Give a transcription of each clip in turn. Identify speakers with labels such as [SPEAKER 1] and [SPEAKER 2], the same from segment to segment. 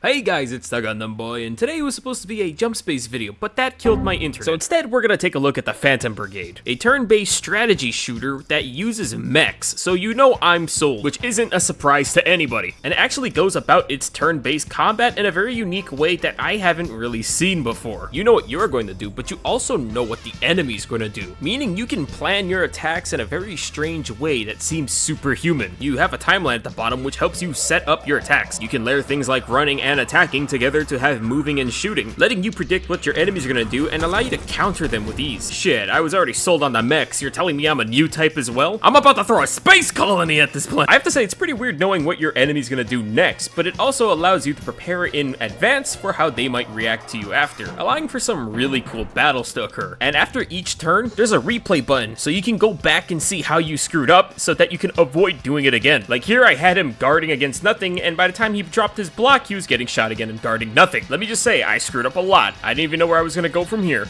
[SPEAKER 1] Hey guys, it's the Gundam Boy, and today was supposed to be a jump space video, but that killed my internet. So instead, we're gonna take a look at the Phantom Brigade, a turn-based strategy shooter that uses mechs, so you know I'm sold, which isn't a surprise to anybody. And it actually goes about its turn-based combat in a very unique way that I haven't really seen before. You know what you're going to do, but you also know what the enemy's gonna do, meaning you can plan your attacks in a very strange way that seems superhuman. You have a timeline at the bottom which helps you set up your attacks. You can layer things like running and attacking together to have moving and shooting, letting you predict what your enemies are gonna do and allow you to counter them with ease. Shit, I was already sold on the mechs. You're telling me I'm a new type as well? I'm about to throw a space colony at this planet. I have to say, it's pretty weird knowing what your enemy's gonna do next, but it also allows you to prepare in advance for how they might react to you after, allowing for some really cool battles to occur. And after each turn, there's a replay button, so you can go back and see how you screwed up so that you can avoid doing it again. Like here, I had him guarding against nothing, and by the time he dropped his block, he was getting shot again and guarding nothing. Let me just say, I screwed up a lot. I didn't even know where I was gonna go from here.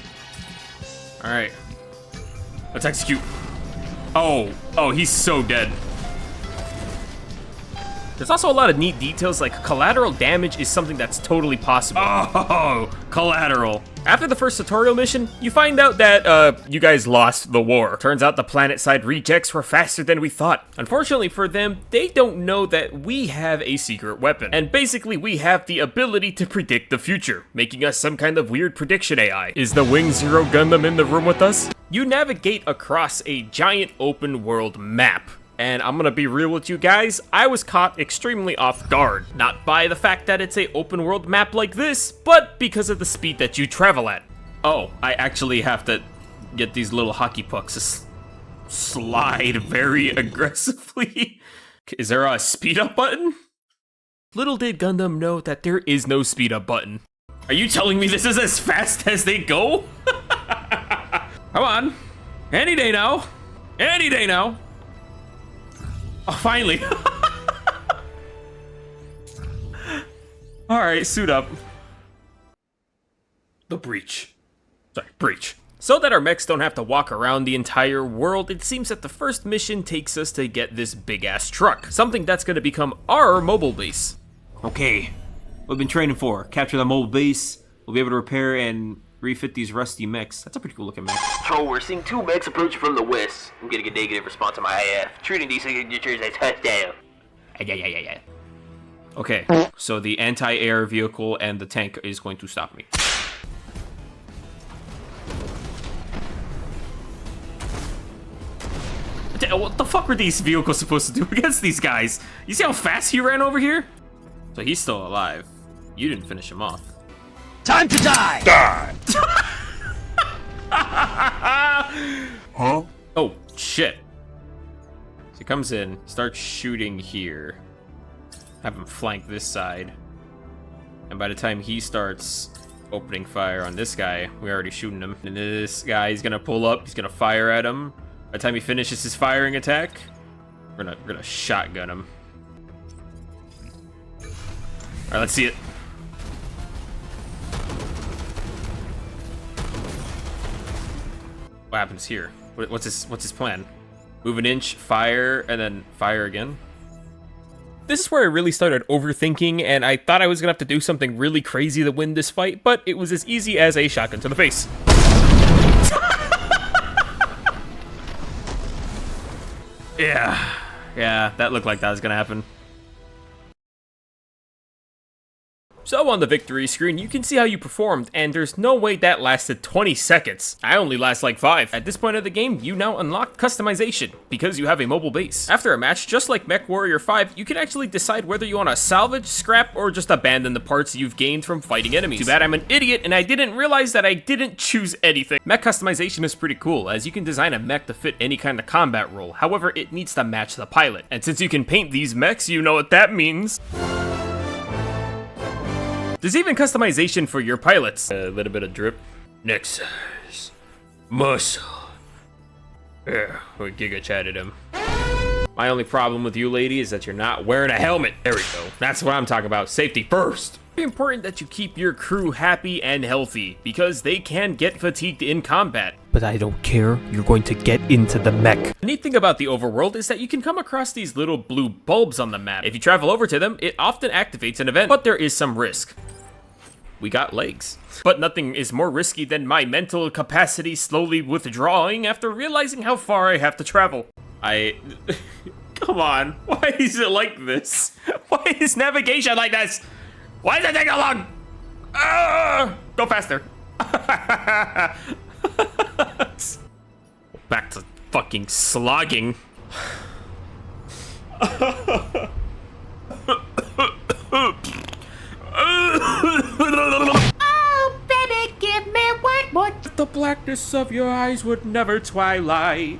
[SPEAKER 1] Alright. Let's execute. Oh, he's so dead. There's also a lot of neat details, like collateral damage is something that's totally possible. Oh, collateral. After the first tutorial mission, you find out that, you guys lost the war. Turns out the planet-side rejects were faster than we thought. Unfortunately for them, they don't know that we have a secret weapon. And basically, we have the ability to predict the future, making us some kind of weird prediction AI. Is the Wing Zero Gundam in the room with us? You navigate across a giant open-world map. And I'm gonna be real with you guys, I was caught extremely off guard. Not by the fact that it's a open world map like this, but because of the speed that you travel at. Oh, I actually have to get these little hockey pucks to slide very aggressively. Is there a speed up button? Little did Gundam know that there is no speed up button. Are you telling me this is as fast as they go? Come on, any day now, any day now. Oh, finally. Alright, suit up. The breach. Sorry, breach. So that our mechs don't have to walk around the entire world, it seems that the first mission takes us to get this big-ass truck. Something that's gonna become our mobile base.
[SPEAKER 2] Okay, what we've been training for. Capture the mobile base. We'll be able to repair and refit these rusty mechs. That's a pretty cool looking mech.
[SPEAKER 3] Patrol, we're seeing two mechs approaching from the west. I'm getting a negative response on my IF. Treating these signatures as touchdown. Yeah.
[SPEAKER 1] Okay, so the anti-air vehicle and the tank is going to stop me. What the fuck were these vehicles supposed to do against these guys? You see how fast he ran over here? So he's still alive. You didn't finish him off.
[SPEAKER 4] Time to die!
[SPEAKER 1] Die! Huh? Oh, shit. So he comes in, starts shooting here. Have him flank this side. And by the time he starts opening fire on this guy, we're already shooting him. And this guy, he's gonna pull up, he's gonna fire at him. By the time he finishes his firing attack, we're gonna shotgun him. Alright, let's see it. What happens here? What's his plan? Move an inch, fire, and then fire again? This is where I really started overthinking, and I thought I was gonna have to do something really crazy to win this fight, but it was as easy as a shotgun to the face. Yeah, that looked like that was gonna happen. So on the victory screen, you can see how you performed, and there's no way that lasted 20 seconds. I only last like 5. At this point of the game, you now unlock customization, because you have a mobile base. After a match, just like Mech Warrior 5, you can actually decide whether you want to salvage, scrap, or just abandon the parts you've gained from fighting enemies. Too bad I'm an idiot, and I didn't realize that I didn't choose anything. Mech customization is pretty cool, as you can design a mech to fit any kind of combat role. However, it needs to match the pilot. And since you can paint these mechs, you know what that means. There's even customization for your pilots. A little bit of drip. Next size. Muscle. Yeah, we giga chatted him. My only problem with you, lady, is that you're not wearing a helmet. There we go. That's what I'm talking about. Safety first. Very important that you keep your crew happy and healthy, because they can get fatigued in combat. But I don't care, you're going to get into the mech. The neat thing about the overworld is that you can come across these little blue bulbs on the map. If you travel over to them, it often activates an event, but there is some risk. We got legs. But nothing is more risky than my mental capacity slowly withdrawing after realizing how far I have to travel. Come on, why is it like this? Why is navigation like this? Why does it take so long? Go faster. Back to fucking slogging.
[SPEAKER 5] Oh, baby, give me one more.
[SPEAKER 1] The blackness of your eyes would never twilight.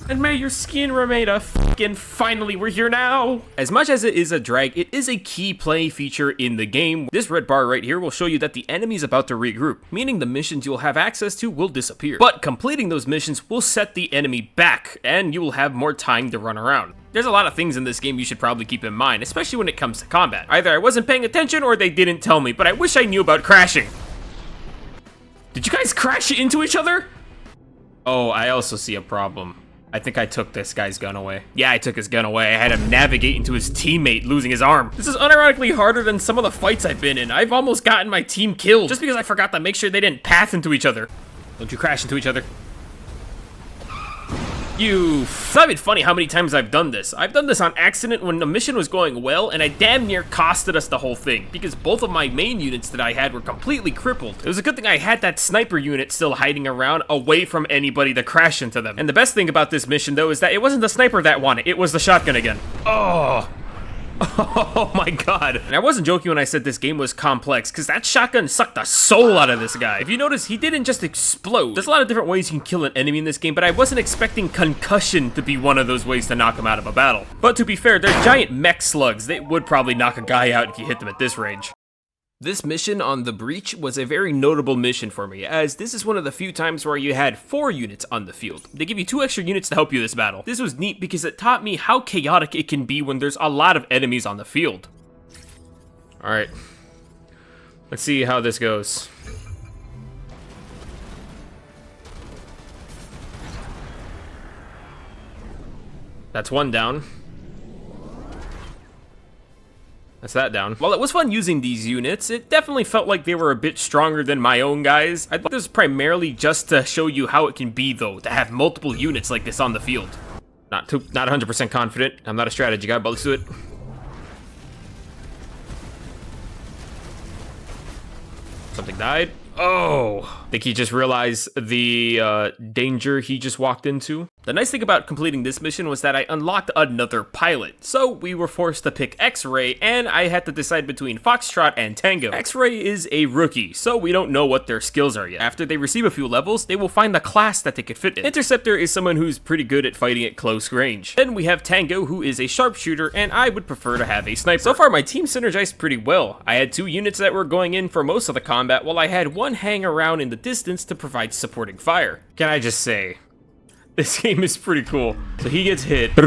[SPEAKER 1] And may your skin remain a fucking finally we're here now. As much as it is a drag, it is a key play feature in the game. This red bar right here will show you that the enemy is about to regroup, meaning the missions you'll have access to will disappear. But completing those missions will set the enemy back, and you will have more time to run around. There's a lot of things in this game you should probably keep in mind, especially when it comes to combat. Either I wasn't paying attention or they didn't tell me, but I wish I knew about crashing. Did you guys crash into each other? Oh, I also see a problem. I think I took this guy's gun away. Yeah, I took his gun away. I had him navigate into his teammate losing his arm. This is unironically harder than some of the fights I've been in. I've almost gotten my team killed just because I forgot to make sure they didn't path into each other. Don't you crash into each other. It's not even funny how many times I've done this. I've done this on accident when the mission was going well, and I damn near costed us the whole thing, because both of my main units that I had were completely crippled. It was a good thing I had that sniper unit still hiding around, away from anybody to crash into them. And the best thing about this mission, though, is that it wasn't the sniper that won it, it was the shotgun again. Oh my god. And I wasn't joking when I said this game was complex, because that shotgun sucked the soul out of this guy. If you notice, he didn't just explode. There's a lot of different ways you can kill an enemy in this game, but I wasn't expecting concussion to be one of those ways to knock him out of a battle. But to be fair, they're giant mech slugs. They would probably knock a guy out if you hit them at this range. This mission on the Breach was a very notable mission for me, as this is one of the few times where you had 4 units on the field. They give you 2 extra units to help you this battle. This was neat because it taught me how chaotic it can be when there's a lot of enemies on the field. Alright, let's see how this goes. That's 1 down. That's that down. While it was fun using these units, it definitely felt like they were a bit stronger than my own guys. I thought this was primarily just to show you how it can be, though, to have multiple units like this on the field. Not 100% confident. I'm not a strategy guy, but let's do it. Something died. Oh, I think he just realized the danger he just walked into. The nice thing about completing this mission was that I unlocked another pilot. So we were forced to pick X-Ray, and I had to decide between Foxtrot and Tango. X-Ray is a rookie, so we don't know what their skills are yet. After they receive a few levels, they will find the class that they could fit in. Interceptor is someone who's pretty good at fighting at close range. Then we have Tango, who is a sharpshooter, and I would prefer to have a sniper. So far, my team synergized pretty well. I had 2 units that were going in for most of the combat, while I had 1 hang around in the distance to provide supporting fire. Can I just say, this game is pretty cool. So he gets hit. You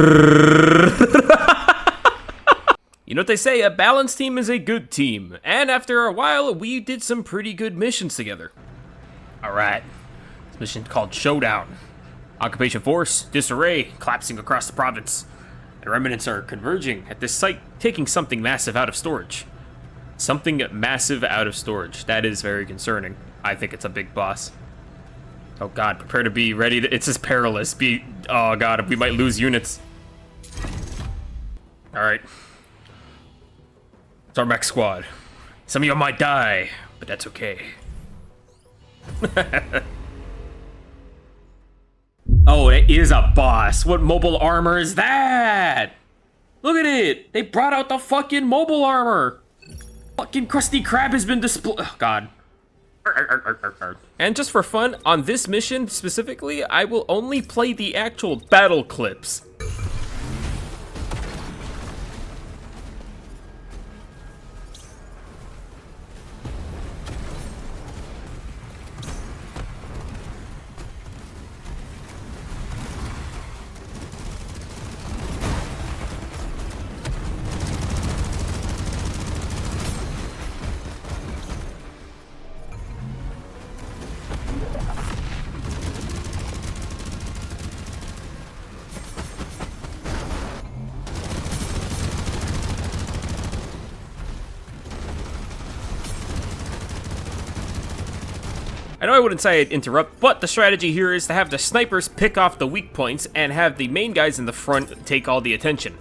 [SPEAKER 1] know what they say, a balanced team is a good team. And after a while, we did some pretty good missions together. Alright, this mission called Showdown. Occupation force, disarray, collapsing across the province. The remnants are converging at this site, taking something massive out of storage. Something massive out of storage. That is very concerning. I think it's a big boss. Oh god, prepare to be ready to, it's just perilous. Oh god, we might lose units. Alright. It's our mech squad. Some of you might die, but that's okay. Oh, it is a boss. What mobile armor is that? Look at it. They brought out the fucking mobile armor. Fucking Krusty Krab has been displayed. Oh god. And just for fun, on this mission specifically, I will only play the actual battle clips. I know I wouldn't say I'd interrupt, but the strategy here is to have the snipers pick off the weak points and have the main guys in the front take all the attention.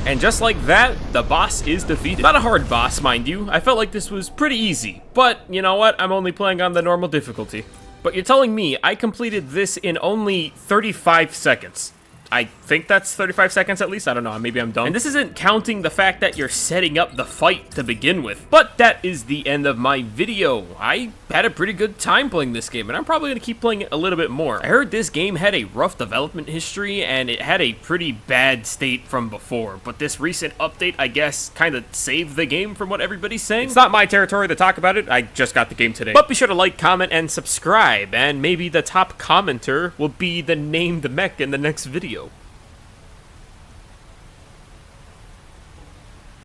[SPEAKER 1] And just like that, the boss is defeated. Not a hard boss, mind you. I felt like this was pretty easy, but you know what? I'm only playing on the normal difficulty. But you're telling me I completed this in only 35 seconds. I think that's 35 seconds at least. I don't know, maybe I'm dumb. And this isn't counting the fact that you're setting up the fight to begin with. But that is the end of my video. I had a pretty good time playing this game, and I'm probably going to keep playing it a little bit more. I heard this game had a rough development history, and it had a pretty bad state from before. But this recent update, I guess, kind of saved the game from what everybody's saying. It's not my territory to talk about it. I just got the game today. But be sure to like, comment, and subscribe. And maybe the top commenter will be the named Mech in the next video.